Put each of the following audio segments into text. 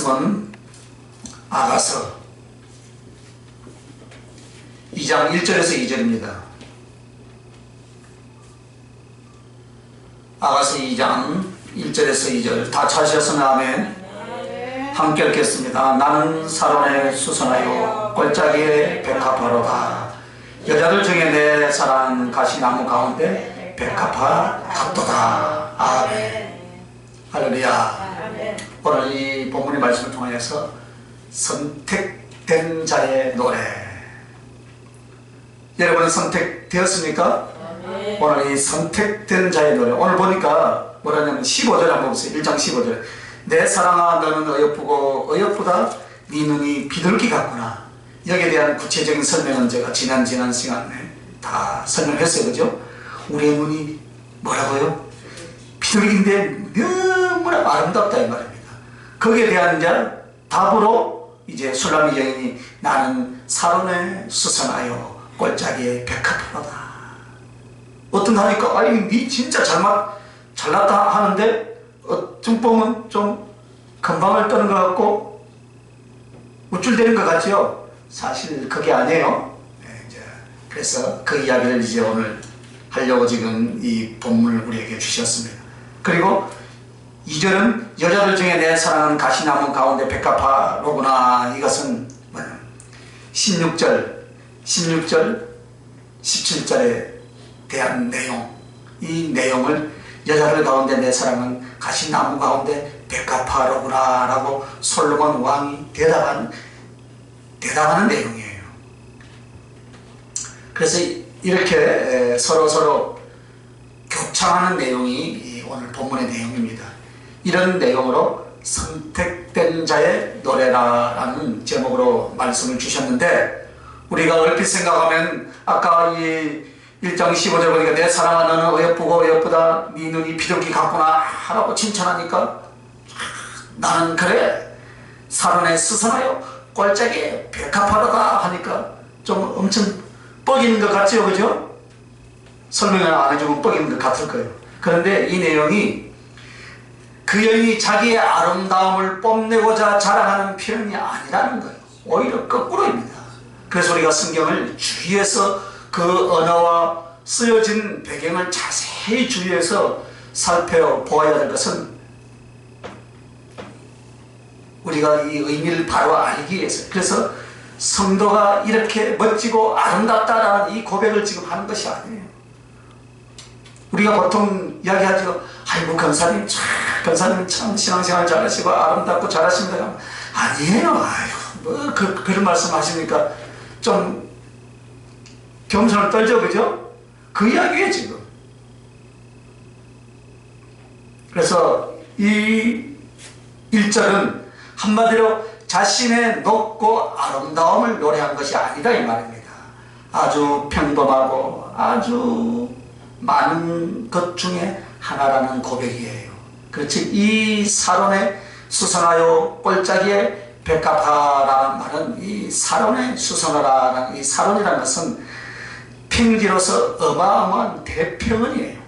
말씀은 아가서 2장 1절에서 2절입니다. 아가서 2장 1절에서 2절 다 찾으셨으면 아멘. 함께 읽겠습니다. 나는 사론에 수선하여 골짜기에 백합화로다. 여자들 중에 내 사랑하는 가시나무 가운데 백합화 같도다. 아멘. 할렐루야. 오늘 이 본문의 말씀을 통해서 선택된 자의 노래. 여러분은 선택되었습니까? 오늘 이 선택된 자의 노래. 오늘 보니까 뭐라냐면 15절 한번 보세요. 1장 15절. 내 사랑아 너는 어여쁘고 어여쁘다. 네 눈이 비둘기 같구나. 여기에 대한 구체적인 설명은 제가 지난 시간에 다 설명했어요. 그죠? 우리의 눈이 뭐라고요? 비둘기인데 너무나 아름답다 이 말입니다. 거기에 대한 이제 답으로 이제 술라미 여인이 나는 사론에 수선하여 골짜기에 백합화로다. 어떤 하니까 아니 니 진짜 잘났다 하는데 어떤 보면 좀 금방을 떠는 것 같고 우쭐대는 것 같죠? 사실 그게 아니에요. 네, 이제 그래서 그 이야기를 이제 오늘 하려고 지금 이 본문을 우리에게 주셨습니다. 그리고 2절은 여자들 중에 내 사랑하는 가시나무 가운데 백합화로구나. 이것은 뭐냐 16절 17절에 대한 내용, 이 내용을 여자들 가운데 내 사랑은 가시나무 가운데 백합화로구나 라고 솔로몬 왕이 대답하는 내용이에요. 그래서 이렇게 서로 교차하는 내용이 오늘 본문의 내용입니다. 이런 내용으로 선택된 자의 노래라는 제목으로 말씀을 주셨는데, 우리가 얼핏 생각하면 아까 이 1장 15절 보니까 내 사랑아 너는 어여쁘고 어여쁘다. 네 눈이 비둘기 같구나 하라고 칭찬하니까 나는 그래 사론에 수선하여 골짜기에 백합화로다 하니까 좀 엄청 뻐기는 것 같죠, 그죠? 설명을 안 해주면 뻐기는 것 같을 거예요. 그런데 이 내용이 그 여인이 자기의 아름다움을 뽐내고자 자랑하는 표현이 아니라는 거예요. 오히려 거꾸로입니다. 그래서 우리가 성경을 주의해서 그 언어와 쓰여진 배경을 자세히 주의해서 살펴보아야 될 것은 우리가 이 의미를 바로 알기 위해서. 그래서 성도가 이렇게 멋지고 아름답다라는 이 고백을 지금 하는 것이 아니에요. 우리가 보통 이야기하죠. 아이고 권사님 참 신앙생활 잘하시고 아름답고 잘하십니다. 아니에요. 아이고 뭐 그런 말씀 하시니까 좀 겸손을 떨죠, 그죠? 그 이야기예요 지금. 그래서 이 1절은 한마디로 자신의 높고 아름다움을 노래한 것이 아니다 이 말입니다. 아주 평범하고 아주 많은 것 중에 하나라는 고백이에요. 그렇지, 이 사론에 수선하여 골짜기에 백합화라는 말은 이 사론에 수선하라는 이 사론이라는 것은 평지로서 어마어마한 대평원이에요.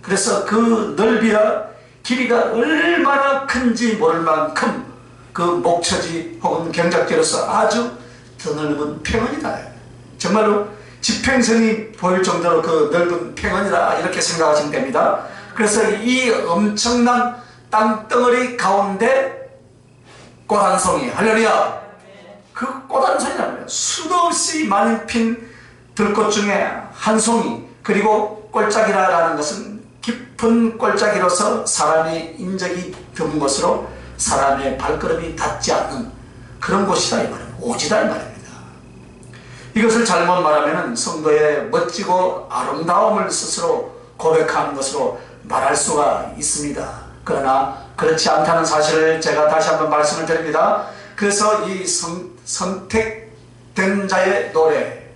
그래서 그 넓이와 길이가 얼마나 큰지 모를 만큼 그 목처지 혹은 경작지로서 아주 드넓은 평원이다. 정말로 지평선이 보일 정도로 그 넓은 평원이다 이렇게 생각하시면 됩니다. 그래서 이 엄청난 땅덩어리 가운데 꽃 한 송이, 할렐루야, 그 꽃 한 송이라는 거예요. 수도 없이 많이 핀 들꽃 중에 한 송이, 그리고 골짜기라는 것은 깊은 골짜기로서 사람의 인적이 드문 곳으로 사람의 발걸음이 닿지 않는 그런 곳이다 이 말입니다. 오지다 이 말입니다. 이것을 잘못 말하면 성도의 멋지고 아름다움을 스스로 고백하는 것으로 말할 수가 있습니다. 그러나 그렇지 않다는 사실을 제가 다시 한번 말씀을 드립니다. 그래서 이 선택된 자의 노래,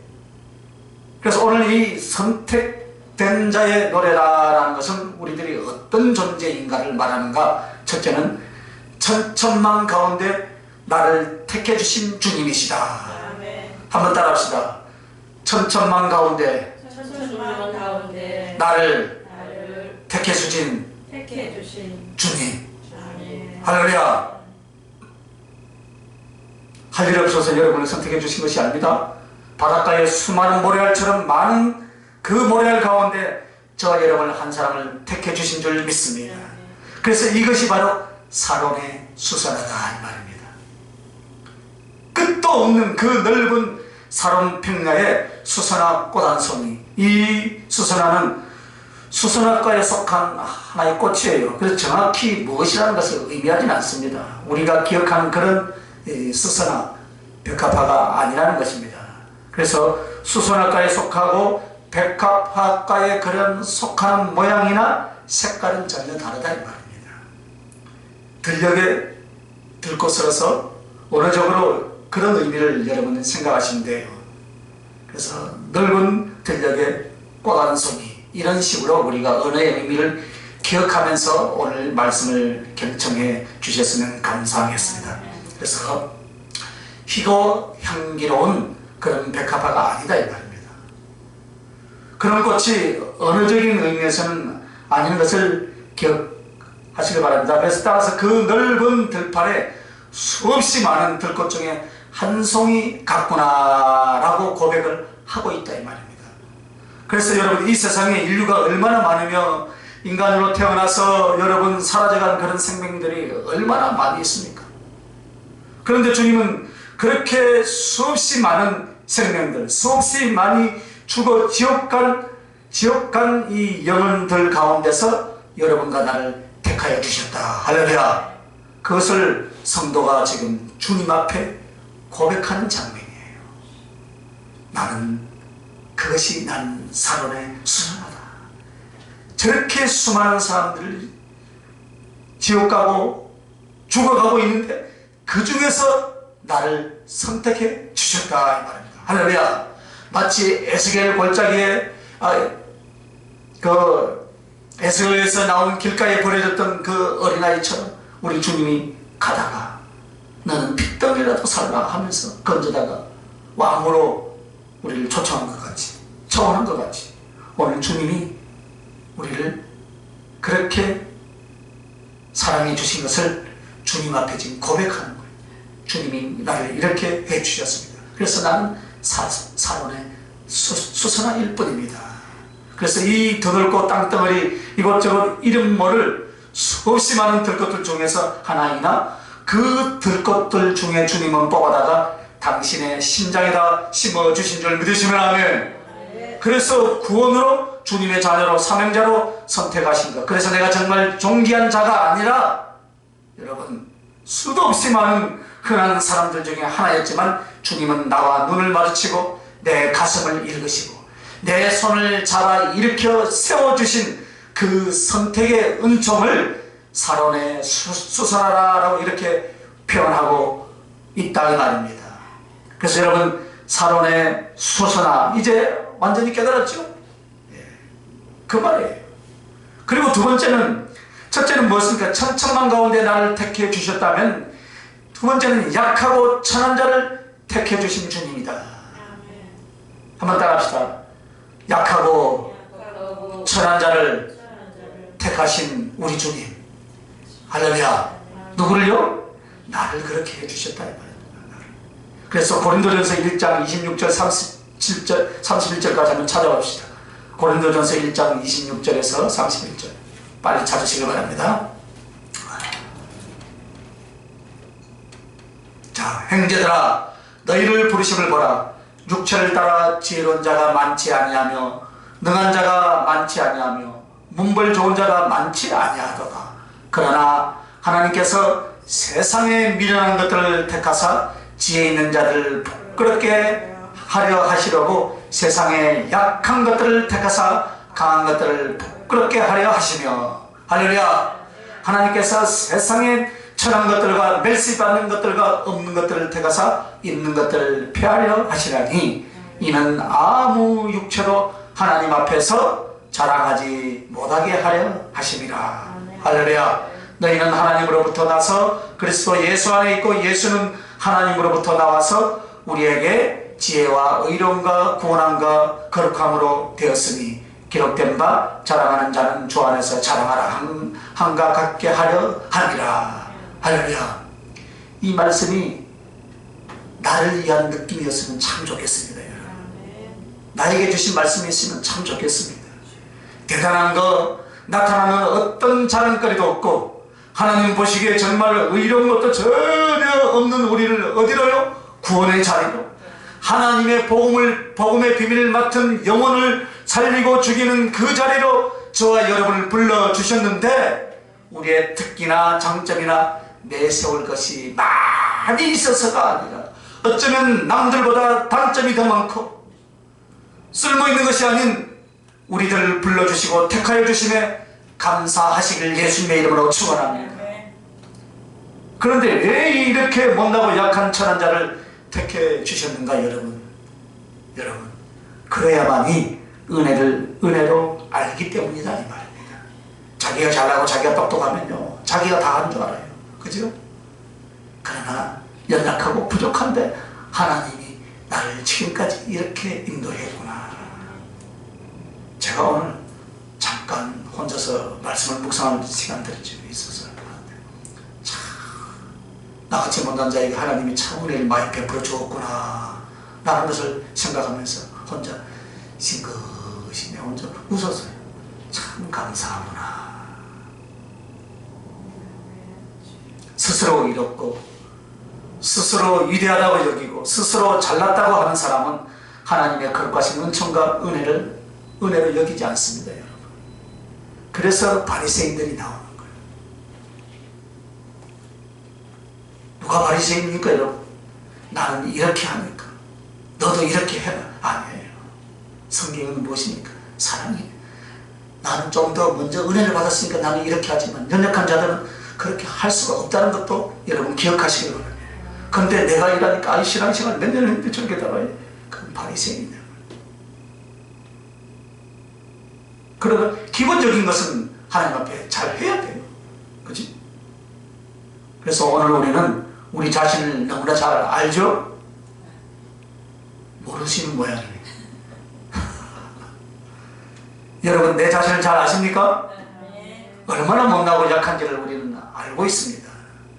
그래서 오늘 이 선택된 자의 노래라는 것은 우리들이 어떤 존재인가를 말하는가. 첫째는 천천만 가운데 나를 택해 주신 주님이시다. 아멘. 한번 따라합시다. 천천만 가운데 나를 택해 주신 주님. 아멘. 할렐루야. 할 일 없어서 여러분을 선택해 주신 것이 아닙니다. 바닷가에 수많은 모래알처럼 많은 그 모래알 가운데 저 여러분을 한 사람을 택해 주신 줄 믿습니다. 그래서 이것이 바로 사론의 수선화다 이 말입니다. 끝도 없는 그 넓은 사론 평야의 수선화 꽃 한 송이, 이 수선화는 수선화과에 속한 하나의 꽃이에요. 그래서 정확히 무엇이라는 것을 의미하지는 않습니다. 우리가 기억하는 그런 수선화, 백합화가 아니라는 것입니다. 그래서 수선화과에 속하고 백합화과에 그런 속하는 모양이나 색깔은 전혀 다르다 이 말입니다. 들녘에 들꽃으로서 원어적으로 그런 의미를 여러분은 생각하시는데요. 그래서 넓은 들녘에 꽃 한 송이, 이런 식으로 우리가 언어의 의미를 기억하면서 오늘 말씀을 경청해 주셨으면 감사하겠습니다. 그래서 희고 향기로운 그런 백합화가 아니다 이 말입니다. 그런 꽃이 언어적인 의미에서는 아닌 것을 기억하시기 바랍니다. 그래서 따라서 그 넓은 들판에 수없이 많은 들꽃 중에 한 송이 같구나라고 고백을 하고 있다 이 말입니다. 그래서 여러분, 이 세상에 인류가 얼마나 많으며 인간으로 태어나서 여러분 사라져간 그런 생명들이 얼마나 많이 있습니까? 그런데 주님은 그렇게 수없이 많은 생명들, 수없이 많이 죽어 지옥 간 이 영혼들 가운데서 여러분과 나를 택하여 주셨다. 할렐루야. 그것을 성도가 지금 주님 앞에 고백하는 장면이에요. 그것이 나는 사론의 수선화다. 저렇게 수많은 사람들 지옥 가고 죽어가고 있는데 그 중에서 나를 선택해 주셨다 이 말입니다. 할렐루야. 마치 에스겔 골짜기에 에스겔에서 나온 길가에 버려졌던 그 어린아이처럼 우리 주님이 가다가 너는 핏덩이라도 살라 하면서 건져다가 왕으로 우리를 초청한 것 같이, 청원한 것 같이 오늘 주님이 우리를 그렇게 사랑해 주신 것을 주님 앞에 지금 고백하는 거예요. 주님이 나를 이렇게 해 주셨습니다. 그래서 나는 사론의 수선화일 뿐입니다. 그래서 이 드넓고 땅덩어리 이것저것 이름 모를 수없이 많은 들꽃들 중에서 하나이나 그 들꽃들 중에 주님은 뽑아다가 당신의 심장에다 심어주신 줄 믿으시면 아멘. 그래서 구원으로 주님의 자녀로 사명자로 선택하신 것. 그래서 내가 정말 존귀한 자가 아니라 여러분 수도 없이 많은 흔한 사람들 중에 하나였지만 주님은 나와 눈을 마주치고 내 가슴을 읽으시고 내 손을 잡아 일으켜 세워주신 그 선택의 은총을 사론의 수선화라고 이렇게 표현하고 있다 이 말입니다. 그래서 여러분 사론의 수선화 이제 완전히 깨달았죠? 그 말이에요. 그리고 두 번째는, 첫째는 무엇입니까? 천천만 가운데 나를 택해 주셨다면 두 번째는 약하고 천한 자를 택해 주신 주님이다. 한번 따라합시다. 약하고 천한 자를 택하신 우리 주님. 할렐루야. 누구를요? 나를 그렇게 해주셨다 이 말입니다. 그래서 고린도전서 1장 26절 31절까지 한번 찾아봅시다. 고린도전서 1장 26절에서 31절 빨리 찾으시기 바랍니다. 자, 형제들아 너희를 부르심을 보라. 육체를 따라 지혜로운 자가 많지 아니하며 능한 자가 많지 아니하며 문벌 좋은 자가 많지 아니하도다. 그러나 하나님께서 세상에 미련한 것들을 택하사 지혜 있는 자들을 부끄럽게 하려 하시려고 세상에 약한 것들을 택하사 강한 것들을 부끄럽게 하려 하시며. 할렐루야. 하나님께서 세상에 천한 것들과 멸시받는 것들과 없는 것들을 택하사 있는 것들을 폐하려 하시라니 이는 아무 육체로 하나님 앞에서 자랑하지 못하게 하려 하심이라. 할렐루야. 너희는 하나님으로부터 나서 그리스도 예수 안에 있고 예수는 하나님으로부터 나와서 우리에게 지혜와 의로움과 구원함과 거룩함으로 되었으니 기록된 바 자랑하는 자는 주 안에서 자랑하라 함과 같게 하려 함이라. 할렐루야. 이 말씀이 나를 위한 느낌이었으면 참 좋겠습니다. 여러분. 나에게 주신 말씀이었으면 참 좋겠습니다. 대단한 거 나타나는 어떤 자랑거리도 없고 하나님 보시기에 정말 의로운 것도 전혀 없는 우리를 어디로요? 구원의 자리로, 하나님의 복음의 비밀을 맡은 영혼을 살리고 죽이는 그 자리로 저와 여러분을 불러주셨는데, 우리의 특기나 장점이나 내세울 것이 많이 있어서가 아니라 어쩌면 남들보다 단점이 더 많고 쓸모있는 것이 아닌 우리들을 불러주시고 택하여 주심에 감사하시길 예수님의 이름으로 축원합니다. 그런데 왜 이렇게 못나고 약한 천한 자를 택해 주셨는가? 여러분, 그래야만이 은혜로 알기 때문이다 이 말입니다. 자기가 잘나고 자기가 똑똑하면요, 자기가 다 한 줄 알아요. 그죠? 그러나 연약하고 부족한데 하나님이 나를 지금까지 이렇게 인도했구나. 제가 오늘 잠깐 혼자서 말씀을 묵상하는 시간들이 좀 있어서 참 나같이 못난 자에게 하나님이 참 은혜를 많이 베풀어 주었구나 라는 것을 생각하면서 혼자 싱긋이 혼자 웃었어요. 참 감사하구나. 스스로 이롭고 스스로 위대하다고 여기고 스스로 잘났다고 하는 사람은 하나님의 거룩하신 은총과 은혜를 여기지 않습니다, 여러분. 그래서 바리새인들이 나오는 거예요. 누가 바리새인입니까, 여러분? 나는 이렇게 하니까 너도 이렇게 해라. 아니에요. 성경은 무엇입니까? 사랑이에요. 나는 좀 더 먼저 은혜를 받았으니까 나는 이렇게 하지만 연약한 자들은 그렇게 할 수가 없다는 것도 여러분 기억하시기 바랍니다. 그런데 내가 일하니까 신앙생활 몇 년을 했는데 저렇게 달아요. 그건 바리새인이다. 그러면 기본적인 것은 하나님 앞에 잘 해야 돼요. 그치? 그래서 오늘 우리는 우리 자신을 너무나 잘 알죠? 모르시는 모양이에요. 여러분, 내 자신을 잘 아십니까? 얼마나 못나고 약한지를 우리는 알고 있습니다.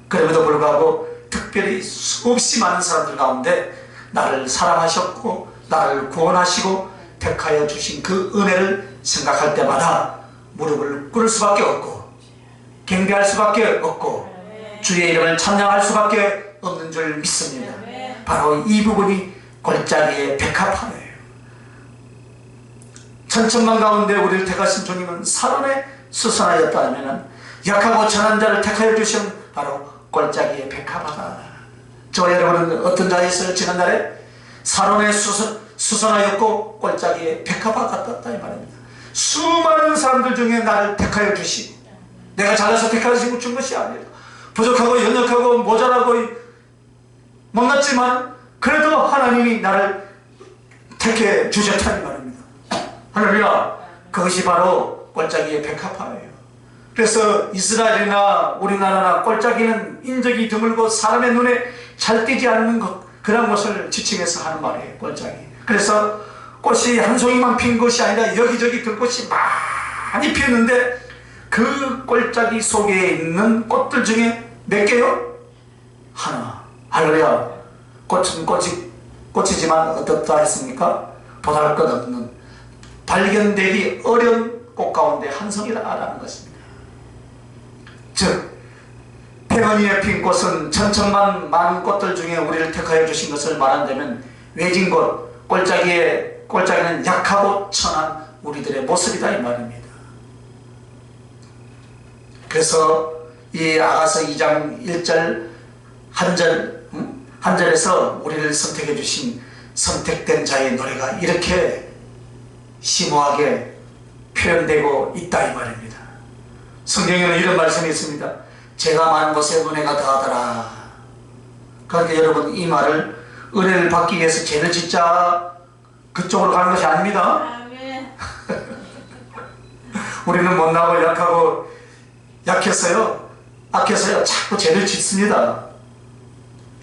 그럼에도 불구하고 특별히 수없이 많은 사람들 가운데 나를 사랑하셨고 나를 구원하시고 택하여 주신 그 은혜를 생각할 때마다 무릎을 꿇을 수밖에 없고 경배할 수밖에 없고 주의 이름을 찬양할 수밖에 없는 줄 믿습니다. 바로 이 부분이 골짜기의 백합화예요. 천천만 가운데 우리를 택하신 주님은 사론의 수선하였다면 약하고 천한 자를 택하여 주신 바로 골짜기의 백합화다. 저 여러분은 어떤 자리에서 지난날에 사론의 수선하였고 골짜기의 백합화 같았다 이 말입니다. 수많은 사람들 중에 나를 택하여 주시고 내가 잘나서 택하시고 준 것이 아니라 부족하고 연약하고 모자라고 못났지만 그래도 하나님이 나를 택해 주셨다 이 말입니다. 할렐루야. 그것이 바로 골짜기의 백합화예요. 그래서 이스라엘이나 우리나라나 골짜기는 인적이 드물고 사람의 눈에 잘 띄지 않는 것, 그런 것을 지칭해서 하는 말이에요. 골짜기. 그래서 꽃이 한 송이만 핀 것이 아니라 여기저기 들꽃이 많이 피었는데 그 골짜기 속에 있는 꽃들 중에 몇 개요? 하나. 할렐루야. 꽃은 꽃이지만 어떻다 했습니까? 보잘것없는 발견되기 어려운 꽃 가운데 한 송이라는 것입니다. 즉 페거니에 핀 꽃은 천천만 많은 꽃들 중에 우리를 택하여 주신 것을 말한다면 외진 곳 골짜기는 약하고 천한 우리들의 모습이다 이 말입니다. 그래서 이 아가서 2장 1절 한 절에서 우리를 선택해 주신 선택된 자의 노래가 이렇게 심오하게 표현되고 있다 이 말입니다. 성경에는 이런 말씀이 있습니다. 제가 많은 곳에 은혜가 더하더라. 그러니까 여러분, 이 말을 은혜를 받기 위해서 죄를 짓자 그쪽으로 가는 것이 아닙니다. 우리는 못나고 약하고 약했어요. 악해서요 자꾸 죄를 짓습니다.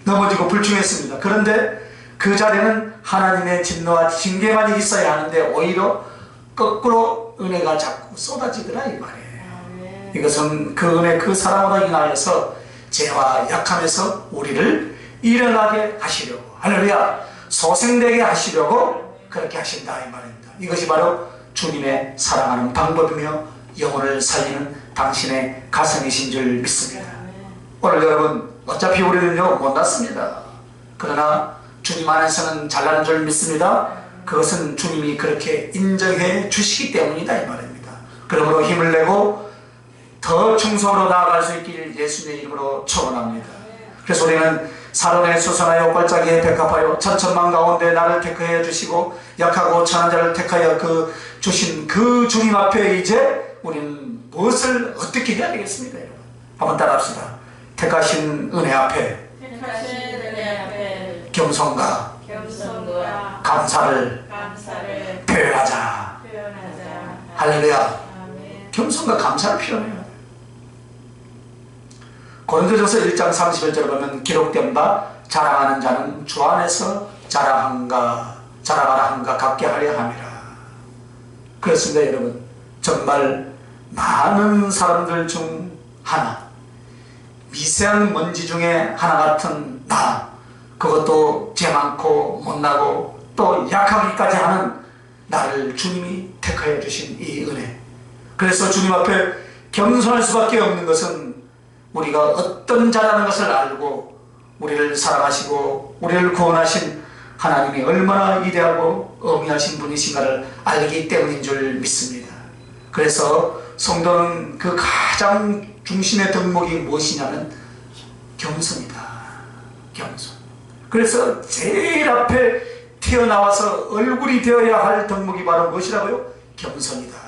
넘어지고 불충했습니다. 그런데 그 자리는 하나님의 진노와 징계만 있어야 하는데 오히려 거꾸로 은혜가 자꾸 쏟아지더라 이 말이에요. 이것은 그 은혜 그 사랑으로 인하여서 죄와 약함에서 우리를 일어나게 하시려고, 할렐루야, 소생되게 하시려고 그렇게 하신다 이 말입니다. 이것이 바로 주님의 사랑하는 방법이며 영혼을 살리는 당신의 가슴이신 줄 믿습니다. 오늘 여러분, 어차피 우리는요 못났습니다. 그러나 주님 안에서는 잘나는 줄 믿습니다. 그것은 주님이 그렇게 인정해 주시기 때문이다 이 말입니다. 그러므로 힘을 내고 더 충성으로 나아갈 수 있길 예수님의 이름으로 축원합니다. 그래서 우리는 사론에 수선하여 골짜기에 백합하여 천천만 가운데 나를 택하여 주시고 약하고 천한 자를 택하여 주신 그 주님 앞에 이제 우리는 무엇을 어떻게 해야 되겠습니까? 여러분, 한번 따라합시다. 택하신 은혜 앞에 겸손과 감사를 표현하자. 할렐루야. 겸손과 감사를 표현해요. 고린도전서 1장 31절을 보면 기록된 바 자랑하는 자는 주 안에서 자랑하라 한가 같게 하려 함이라. 그렇습니다 여러분. 정말 많은 사람들 중 하나, 미세한 먼지 중에 하나 같은 나, 그것도 죄 많고 못나고 또 약하기까지 하는 나를 주님이 택하여 주신 이 은혜. 그래서 주님 앞에 겸손할 수밖에 없는 것은 우리가 어떤 자라는 것을 알고 우리를 사랑하시고 우리를 구원하신 하나님이 얼마나 위대하고 어미하신 분이신가를 알기 때문인 줄 믿습니다. 그래서 성도는 그 가장 중심의 덕목이 무엇이냐면 겸손이다. 겸손. 그래서 제일 앞에 튀어나와서 얼굴이 되어야 할 덕목이 바로 무엇이라고요? 겸손이다.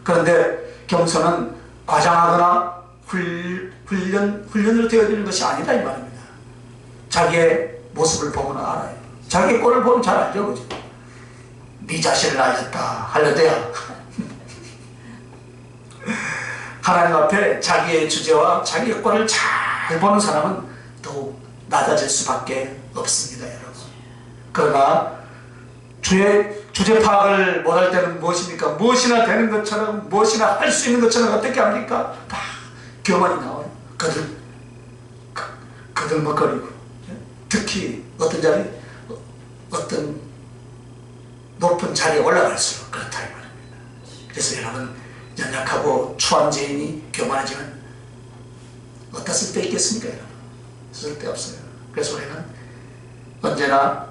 그런데 겸손은 과장하거나 훈련으로 되어지는 것이 아니다 이 말입니다. 자기의 모습을 보면 알아요. 자기의 꼴을 보면 잘 알죠. 그죠? 네 자신을 알겠다. 할렐루야. 하나님 앞에 자기의 주제와 자기의 꼴을 잘 보는 사람은 더욱 낮아질 수밖에 없습니다 여러분. 그러나 주제 파악을 못할 때는 무엇입니까? 무엇이나 되는 것처럼, 무엇이나 할 수 있는 것처럼 어떻게 합니까? 다 교만이 나와요. 거들먹거리고. 특히 어떤 자리, 어떤 높은 자리에 올라갈수록 그렇다 이 말입니다. 그래서 여러분, 연약하고 추한 죄인이 교만하지만 어디다 쓸데 있겠습니까 여러분? 쓸데없어요. 그래서 우리는 언제나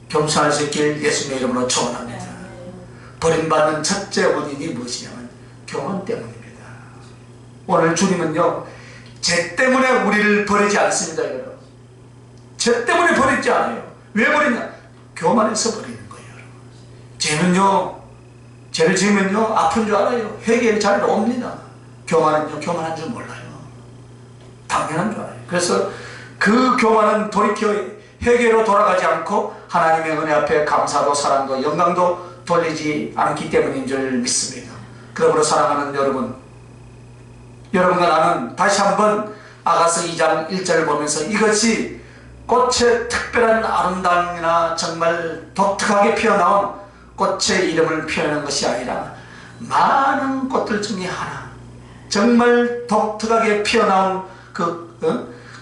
겸손할 수 있길 예수님의 이름으로 축원합니다. 버림받는 첫째 원인이 무엇이냐면 교만 때문입니다. 오늘 주님은요, 죄 때문에 우리를 버리지 않습니다 여러분. 죄 때문에 버리지 않아요. 왜 버리냐? 교만해서 버리는 거예요 여러분. 죄는요, 죄를 지으면요 아픈 줄 알아요. 회개의 자리로 옵니다. 교만은요, 교만한 줄 몰라요. 당연한 줄 알아요. 그래서 그 교만은 돌이켜 회개로 돌아가지 않고 하나님의 은혜 앞에 감사도 사랑도 영광도 돌리지 않기 때문인 줄 믿습니다. 그러므로 사랑하는 여러분과 나는 다시 한번 아가서 2장 1절을 보면서 이것이 꽃의 특별한 아름다움이나 정말 독특하게 피어나온 꽃의 이름을 표현한 것이 아니라 많은 꽃들 중에 하나, 정말 독특하게 피어나온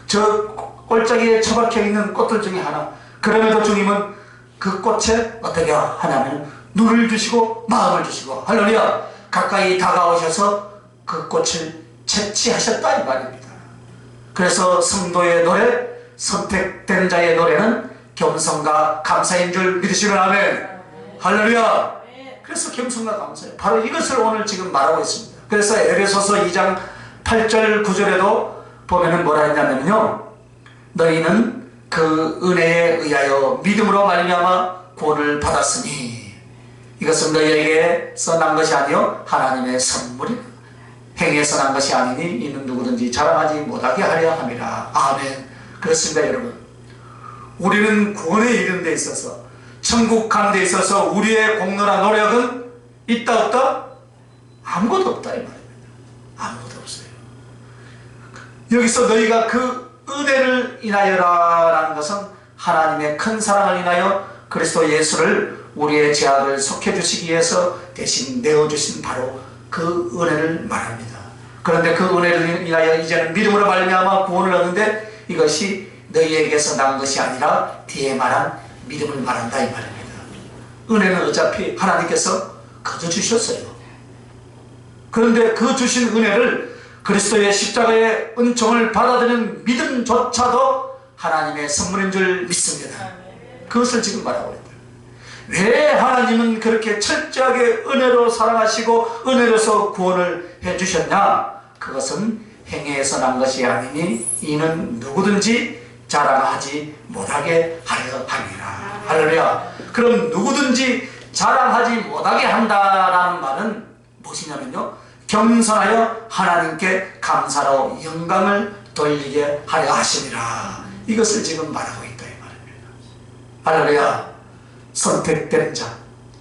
저 골짜기에 처박혀 있는 꽃들 중에 하나. 그럼에도 주님은 그 꽃에 어떻게 하냐면 눈을 주시고 마음을 주시고, 할렐루야, 가까이 다가오셔서 그 꽃을 채취하셨다 이 말입니다. 그래서 성도의 노래, 선택된 자의 노래는 겸손과 감사인 줄 믿으시면 아멘. 할렐루야. 그래서 겸손과 감사예요. 바로 이것을 오늘 지금 말하고 있습니다. 그래서 에베소서 2장 8절 9절에도 보면은 뭐라 했냐면요, 너희는 그 은혜에 의하여 믿음으로 말미암아 구원을 받았으니 이것은 너희에게서 난 것이 아니요 하나님의 선물이라. 행위에서 난 것이 아니니 이는 누구든지 자랑하지 못하게 하려 함이라. 아멘. 그렇습니다 여러분. 우리는 구원에 이른 데 있어서, 천국 가는 데 있어서 우리의 공로나 노력은 있다 없다? 아무것도 없다 이 말입니다. 아무것도 없어요. 여기서 너희가 그 은혜를 인하여라 라는 것은 하나님의 큰 사랑을 인하여 그리스도 예수를 우리의 죄악을 속해주시기 위해서 대신 내어주신 바로 그 은혜를 말합니다. 그런데 그 은혜를 인하여 이제는 믿음으로 말미암아 구원을 얻는데 이것이 너희에게서 난 것이 아니라 뒤에 말한 믿음을 말한다 이 말입니다. 은혜는 어차피 하나님께서 거저 주셨어요. 그런데 그 주신 은혜를 그리스도의 십자가의 은총을 받아들이는 믿음조차도 하나님의 선물인 줄 믿습니다. 그것을 지금 말하고 있다. 왜 하나님은 그렇게 철저하게 은혜로 사랑하시고 은혜로서 구원을 해주셨냐? 그것은 행위에서 난 것이 아니니 이는 누구든지 자랑하지 못하게 하려 함이라. 할렐루야. 그럼 누구든지 자랑하지 못하게 한다라는 말은 무엇이냐면요, 겸손하여 하나님께 감사로 영광을 돌리게 하려 하심이라. 이것을 지금 말하고 있다 이 말입니다. 할렐루야. 선택된 자,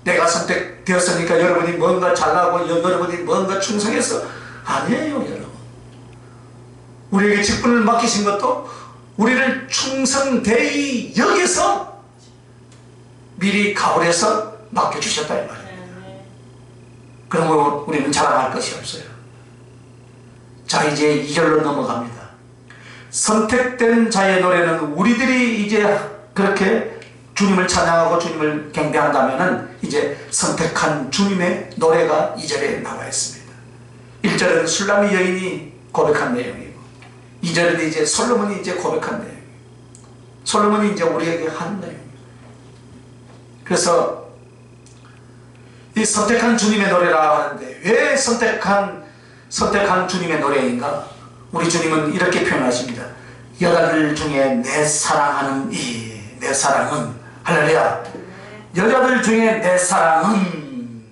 내가 선택되었으니까 여러분이 뭔가 잘나고 여러분이 뭔가 충성해서 아니에요. 여러분, 우리에게 직분을 맡기신 것도 우리를 충성되이 여기서 미리 가을해서 맡겨주셨다 이 말입니다. 그러면 우리는 자랑할 것이 없어요. 자, 이제 2절로 넘어갑니다. 선택된 자의 노래는, 우리들이 이제 그렇게 주님을 찬양하고 주님을 경배한다면은 이제 선택한 주님의 노래가 2절에 나와 있습니다. 1절은 술람이 여인이 고백한 내용이고, 2절은 이제 솔로몬이 이제 고백한 내용이에요. 솔로몬이 이제 우리에게 한 내용이에요. 그래서 이 선택한 주님의 노래라 하는데, 왜 선택한 주님의 노래인가? 우리 주님은 이렇게 표현하십니다. 여자들 중에 내 사랑하는 내 사랑은, 할렐루야, 여자들 중에 내 사랑은,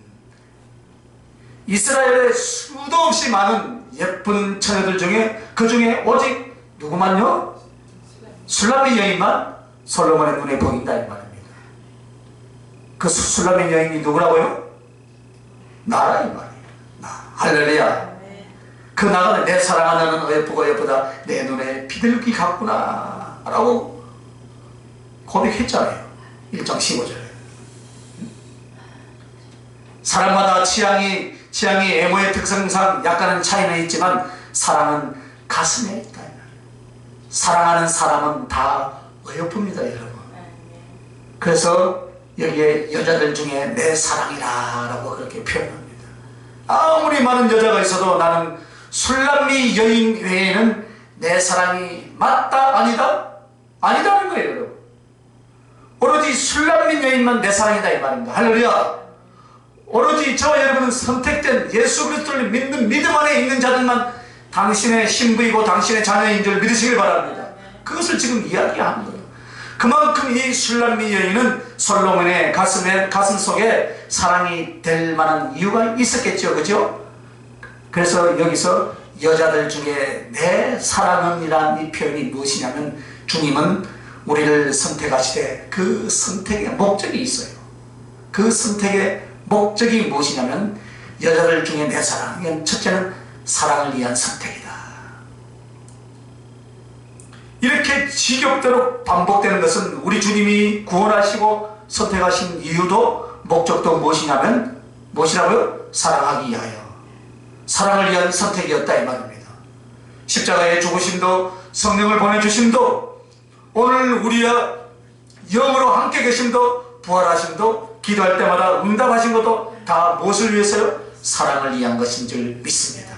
이스라엘의 수도 없이 많은 예쁜 처녀들 중에 그 중에 오직 누구만요? 술람미 여인만 솔로몬의 눈에 보인다 이 말입니다. 그 술람미 여인이 누구라고요? 나라 이 말이에요. 나. 할렐루야. 그 나가 내 사랑하는 어여쁘고 어여쁘다, 내 눈에 비둘기 같구나 라고 고백했잖아요. 1장 15절에. 사람마다 취향이 애모의 특성상 약간은 차이는 있지만 사랑은 가슴에 있다. 사랑하는 사람은 다 어여쁩니다 여러분. 그래서 여기에 여자들 중에 내 사랑이라 라고 그렇게 표현합니다. 아무리 많은 여자가 있어도 나는 술람미 여인 외에는 내 사랑이 맞다 아니다? 아니다는 거예요 여러분. 오로지 술람미 여인만 내 사랑이다 이 말입니다. 할렐루야. 오로지 저와 여러분은 선택된 예수 그리스도를 믿는 믿음 안에 있는 자들만 당신의 신부이고 당신의 자녀인 줄 믿으시길 바랍니다. 그것을 지금 이야기하는 거예요. 그만큼 이 술람미 여인은 솔로몬의 가슴 속에 사랑이 될 만한 이유가 있었겠죠. 그죠? 그래서 여기서 여자들 중에 내 사랑은 이란 이 표현이 무엇이냐면, 주님은 우리를 선택하시되 그 선택의 목적이 있어요. 그 선택의 목적이 무엇이냐면, 여자들 중에 내 사랑, 첫째는 사랑을 위한 선택이다. 이렇게 지겹도록 반복되는 것은 우리 주님이 구원하시고 선택하신 이유도 목적도 무엇이냐면, 무엇이라고요? 사랑하기 위하여, 사랑을 위한 선택이었다 이 말입니다. 십자가의 죽으심도, 성령을 보내주심도, 오늘 우리와 영으로 함께 계심도, 부활하심도, 기도할 때마다 응답하신 것도 다 무엇을 위해서요? 사랑을 위한 것인 줄 믿습니다.